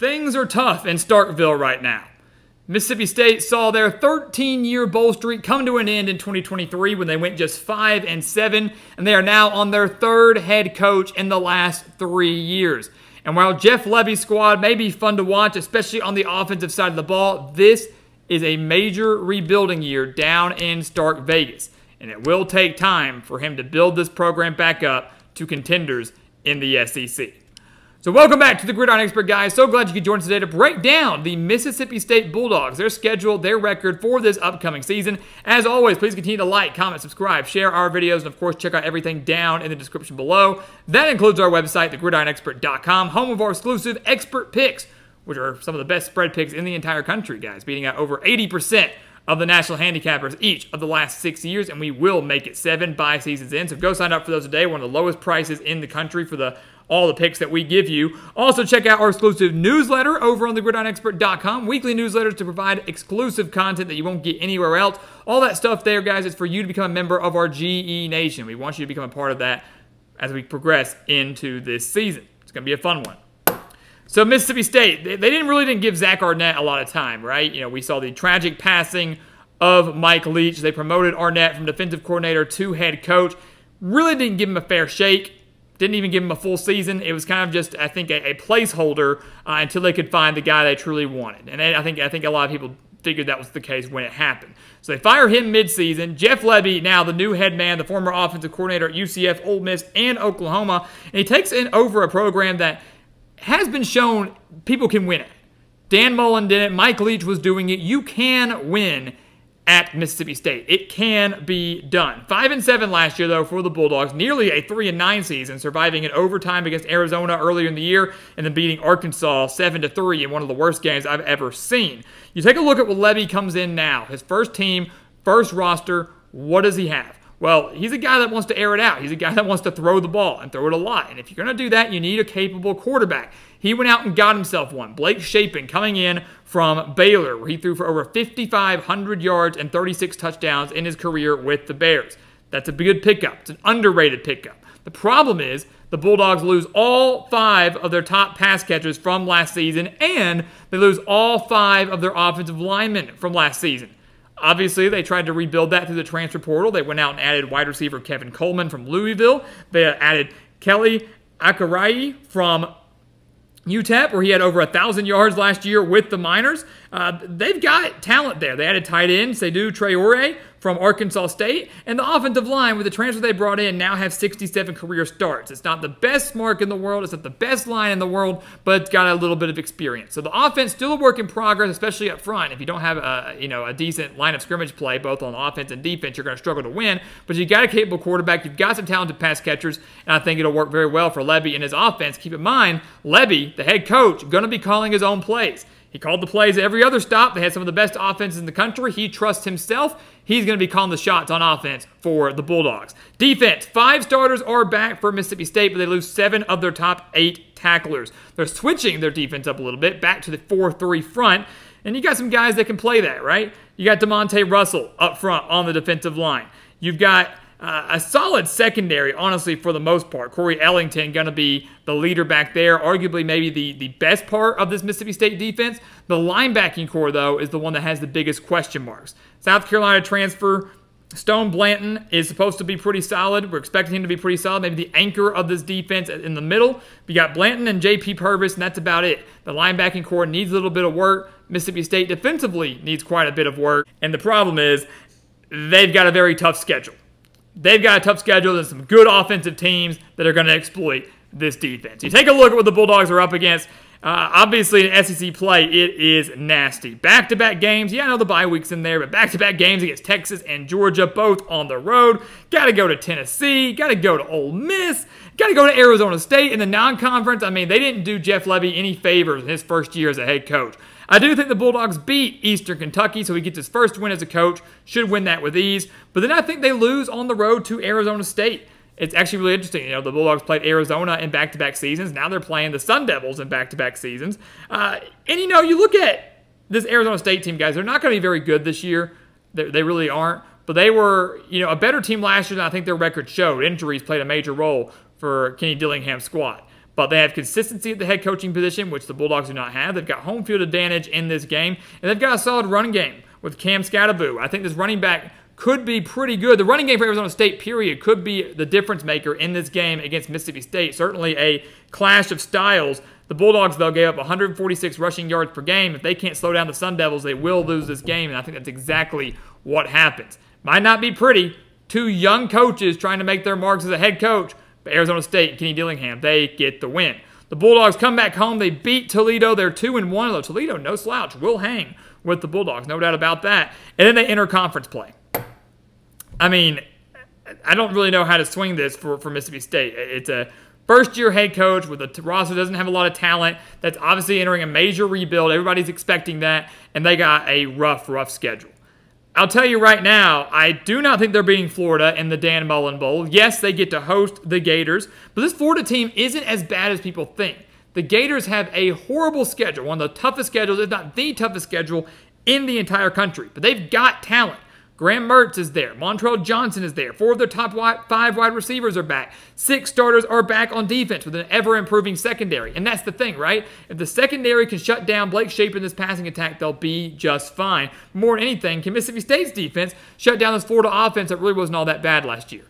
Things are tough in Starkville right now. Mississippi State saw their 13-year bowl streak come to an end in 2023 when they went just 5-7, and they are now on their third head coach in the last 3 years. And while Jeff Lebby's squad may be fun to watch, especially on the offensive side of the ball, this is a major rebuilding year down in Stark Vegas, and it will take time for him to build this program back up to contenders in the SEC. So welcome back to the Gridiron Expert, guys. So glad you could join us today to break down the Mississippi State Bulldogs, their schedule, their record for this upcoming season. As always, please continue to like, comment, subscribe, share our videos, and of course, check out everything down in the description below. That includes our website, thegridironexpert.com, home of our exclusive expert picks, which are some of the best spread picks in the entire country, guys, beating out over 80% of the national handicappers each of the last 6 years, and we will make it 7 by season's end. So go sign up for those today. One of the lowest prices in the country for all the picks that we give you. Also, check out our exclusive newsletter over on thegridironexpert.com. Weekly newsletters to provide exclusive content that you won't get anywhere else. All that stuff there, guys, is for you to become a member of our GE Nation. We want you to become a part of that as we progress into this season. It's going to be a fun one. So Mississippi State, they didn't give Zach Arnett a lot of time, right? You know, we saw the tragic passing of Mike Leach. They promoted Arnett from defensive coordinator to head coach. Really didn't give him a fair shake. Didn't even give him a full season. It was kind of just, I think, a placeholder until they could find the guy they truly wanted. And I think a lot of people figured that was the case when it happened. So they fire him midseason. Jeff Lebby, now the new head man, the former offensive coordinator at UCF, Ole Miss, and Oklahoma. And he takes in over a program that has been shown people can win it. Dan Mullen did it. Mike Leach was doing it. You can win at Mississippi State. It can be done. 5-7 last year, though, for the Bulldogs. Nearly a 3-9 season, surviving in overtime against Arizona earlier in the year, and then beating Arkansas 7-3 in one of the worst games I've ever seen. You take a look at what Lebby comes in now. His first team, first roster. What does he have? Well, he's a guy that wants to air it out. He's a guy that wants to throw the ball and throw it a lot. And if you're going to do that, you need a capable quarterback. He went out and got himself one. Blake Shapen coming in from Baylor, where he threw for over 5,500 yards and 36 touchdowns in his career with the Bears. That's a good pickup. It's an underrated pickup. The problem is the Bulldogs lose all 5 of their top pass catchers from last season, and they lose all 5 of their offensive linemen from last season. Obviously, they tried to rebuild that through the transfer portal. They went out and added wide receiver Kevin Coleman from Louisville. They added Kelly Akarai from UTEP, where he had over 1,000 yards last year with the Miners. They've got talent there. They added tight end Seydou Traore from Arkansas State, and the offensive line with the transfer they brought in now have 67 career starts. It's not the best mark in the world. It's not the best line in the world, but it's got a little bit of experience. So the offense still a work in progress, especially up front. If you don't have a decent line of scrimmage play, both on offense and defense, you're going to struggle to win. But you got a capable quarterback. You've got some talented pass catchers, and I think it'll work very well for Lebby and his offense. Keep in mind, Lebby, the head coach, going to be calling his own plays. He called the plays at every other stop. They had some of the best offenses in the country. He trusts himself. He's going to be calling the shots on offense for the Bulldogs. Defense, 5 starters are back for Mississippi State, but they lose 7 of their top 8 tacklers. They're switching their defense up a little bit, back to the 4-3 front, and you got some guys that can play that, right? You got DeMonte Russell up front on the defensive line. You've got a solid secondary, honestly, for the most part. Corey Ellington going to be the leader back there, arguably maybe the best part of this Mississippi State defense. The linebacking core, though, is the one that has the biggest question marks. South Carolina transfer Stone Blanton is supposed to be pretty solid. We're expecting him to be pretty solid, maybe the anchor of this defense in the middle. You got Blanton and J.P. Purvis, and that's about it. The linebacking core needs a little bit of work. Mississippi State defensively needs quite a bit of work. And the problem is they've got a very tough schedule. They've got a tough schedule and some good offensive teams that are going to exploit this defense. You take a look at what the Bulldogs are up against. Obviously, in SEC play, it is nasty. Back-to-back games. Yeah, I know the bye week's in there, but back-to-back games against Texas and Georgia, both on the road. Got to go to Tennessee. Got to go to Ole Miss. Got to go to Arizona State in the non-conference. I mean, they didn't do Jeff Lebby any favors in his first year as a head coach. I do think the Bulldogs beat Eastern Kentucky, so he gets his first win as a coach. Should win that with ease. But then I think they lose on the road to Arizona State. It's actually really interesting. You know, the Bulldogs played Arizona in back-to-back seasons. Now they're playing the Sun Devils in back-to-back seasons. And, you know, you look at this Arizona State team, guys, they're not going to be very good this year. They really aren't. But they were, you know, a better team last year than I think their record showed. Injuries played a major role for Kenny Dillingham's squad. But they have consistency at the head coaching position, which the Bulldogs do not have. They've got home field advantage in this game, and they've got a solid run game with Cam Scattaboo. I think this running back could be pretty good. The running game for Arizona State, period, could be the difference maker in this game against Mississippi State. Certainly a clash of styles. The Bulldogs, though, gave up 146 rushing yards per game. If they can't slow down the Sun Devils, they will lose this game, and I think that's exactly what happens. Might not be pretty. Two young coaches trying to make their marks as a head coach, but Arizona State and Kenny Dillingham, they get the win. The Bulldogs come back home. They beat Toledo. They're 2-1. Although Toledo, no slouch, will hang with the Bulldogs. No doubt about that. And then they enter conference play. I mean, I don't really know how to swing this for Mississippi State. It's a first-year head coach with a roster that doesn't have a lot of talent. That's obviously entering a major rebuild. Everybody's expecting that. And they got a rough schedule. I'll tell you right now, I do not think they're beating Florida in the Dan Mullen Bowl. Yes, they get to host the Gators, but this Florida team isn't as bad as people think. The Gators have a horrible schedule, one of the toughest schedules, if not the toughest schedule in the entire country. But they've got talent. Graham Mertz is there. Montrell Johnson is there. 4 of their top 5 wide receivers are back. 6 starters are back on defense with an ever-improving secondary. And that's the thing, right? If the secondary can shut down Blake Shapen in this passing attack, they'll be just fine. More than anything, can Mississippi State's defense shut down this Florida offense that really wasn't all that bad last year?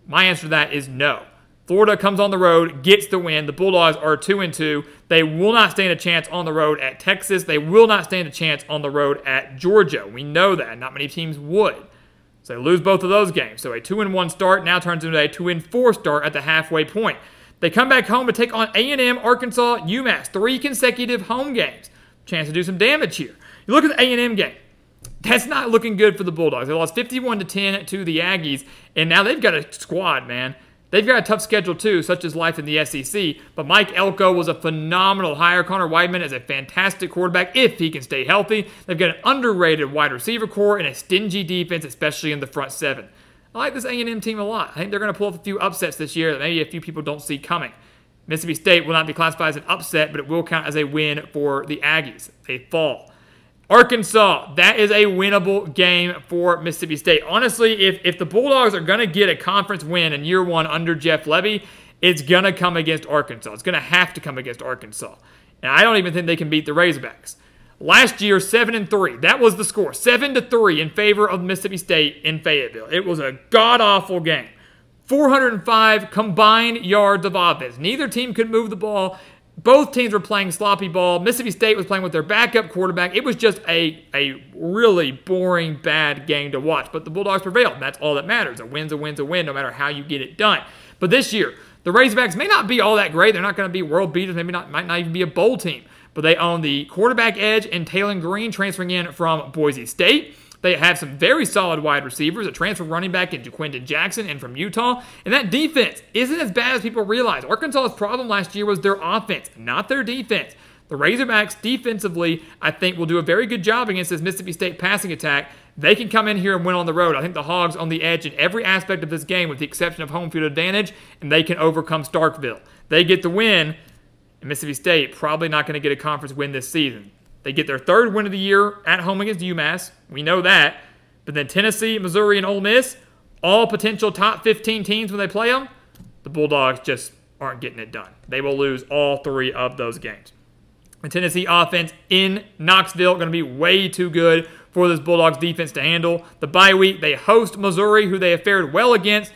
My answer to that is no. Florida comes on the road, gets the win. The Bulldogs are 2-2. They will not stand a chance on the road at Texas. They will not stand a chance on the road at Georgia. We know that. Not many teams would. So they lose both of those games. So a 2-1 start now turns into a 2-4 start at the halfway point. They come back home to take on A&M, Arkansas, UMass. 3 consecutive home games. Chance to do some damage here. You look at the A&M game. That's not looking good for the Bulldogs. They lost 51-10 to the Aggies, and now they've got a squad, man. They've got a tough schedule, too, such as life in the SEC. But Mike Elko was a phenomenal hire. Connor Weidman is a fantastic quarterback if he can stay healthy. They've got an underrated wide receiver core and a stingy defense, especially in the front 7. I like this A&M team a lot. I think they're going to pull off a few upsets this year that maybe a few people don't see coming. Mississippi State will not be classified as an upset, but it will count as a win for the Aggies. They fall. Arkansas, that is a winnable game for Mississippi State. Honestly, if the Bulldogs are going to get a conference win in year 1 under Jeff Levy, it's going to come against Arkansas. It's going to have to come against Arkansas. And I don't even think they can beat the Razorbacks. Last year, 7-3. That was the score. 7-3 in favor of Mississippi State in Fayetteville. It was a god-awful game. 405 combined yards of offense. Neither team could move the ball. Both teams were playing sloppy ball. Mississippi State was playing with their backup quarterback. It was just a really boring, bad game to watch. But the Bulldogs prevailed, and that's all that matters. A win's a win's a win, no matter how you get it done. But this year, the Razorbacks may not be all that great. They're not going to be world beaters. Might not even be a bowl team. But they own the quarterback edge in Taylon Green, transferring in from Boise State. They have some very solid wide receivers, a transfer running back in Jaquindon Jackson and from Utah. And that defense isn't as bad as people realize. Arkansas's problem last year was their offense, not their defense. The Razorbacks defensively, I think, will do a very good job against this Mississippi State passing attack. They can come in here and win on the road. I think the Hogs on the edge in every aspect of this game with the exception of home field advantage, and they can overcome Starkville. They get the win, and Mississippi State probably not going to get a conference win this season. They get their 3rd win of the year at home against UMass. We know that. But then Tennessee, Missouri, and Ole Miss, all potential top 15 teams when they play them, the Bulldogs just aren't getting it done. They will lose all 3 of those games. The Tennessee offense in Knoxville going to be way too good for this Bulldogs defense to handle. The bye week, they host Missouri, who they have fared well against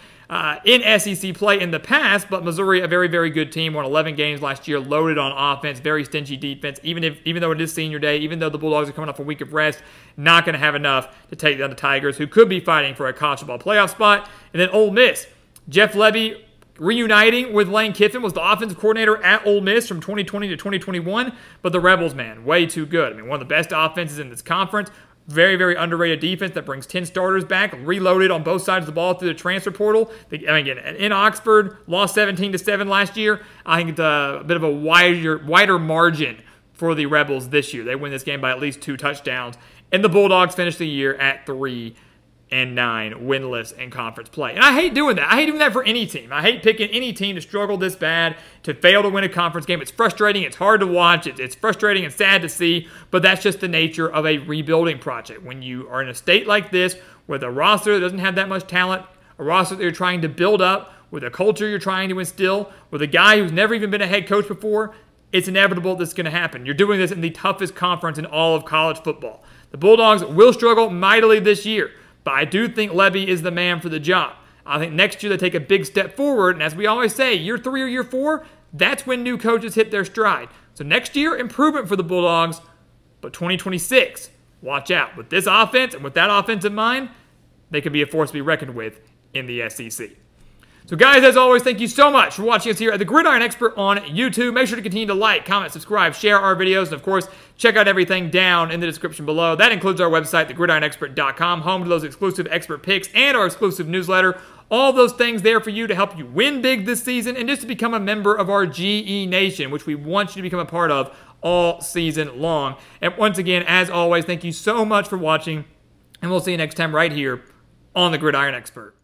in SEC play in the past, but Missouri, a very, very good team, won 11 games last year, loaded on offense, very stingy defense, even though it is senior day, even though the Bulldogs are coming off a week of rest, not going to have enough to take down the Tigers, who could be fighting for a college football playoff spot. And then Ole Miss, Jeff Levy reuniting with Lane Kiffin, was the offensive coordinator at Ole Miss from 2020 to 2021, but the Rebels, man, way too good. I mean, one of the best offenses in this conference. Very, very underrated defense that brings 10 starters back, reloaded on both sides of the ball through the transfer portal. Again, in Oxford, lost 17-7 last year. I think it's a bit of a wider margin for the Rebels this year. They win this game by at least 2 touchdowns. And the Bulldogs finish the year at 3-9, winless in conference play. And I hate doing that. I hate doing that for any team. I hate picking any team to struggle this bad, to fail to win a conference game. It's frustrating. It's hard to watch. It's frustrating and sad to see, but that's just the nature of a rebuilding project. When you are in a state like this with a roster that doesn't have that much talent, a roster that you're trying to build up with the culture you're trying to instill, with a guy who's never even been a head coach before, it's inevitable this is going to happen. You're doing this in the toughest conference in all of college football. The Bulldogs will struggle mightily this year, but I do think Levy is the man for the job. I think next year they take a big step forward, and as we always say, year 3 or year 4, that's when new coaches hit their stride. So next year, improvement for the Bulldogs, but 2026, watch out. With this offense and with that offense in mind, they could be a force to be reckoned with in the SEC. So guys, as always, thank you so much for watching us here at the Gridiron Expert on YouTube. Make sure to continue to like, comment, subscribe, share our videos, and of course, check out everything down in the description below. That includes our website, thegridironexpert.com, home to those exclusive expert picks and our exclusive newsletter. All those things there for you to help you win big this season and just to become a member of our GE Nation, which we want you to become a part of all season long. And once again, as always, thank you so much for watching, and we'll see you next time right here on the Gridiron Expert.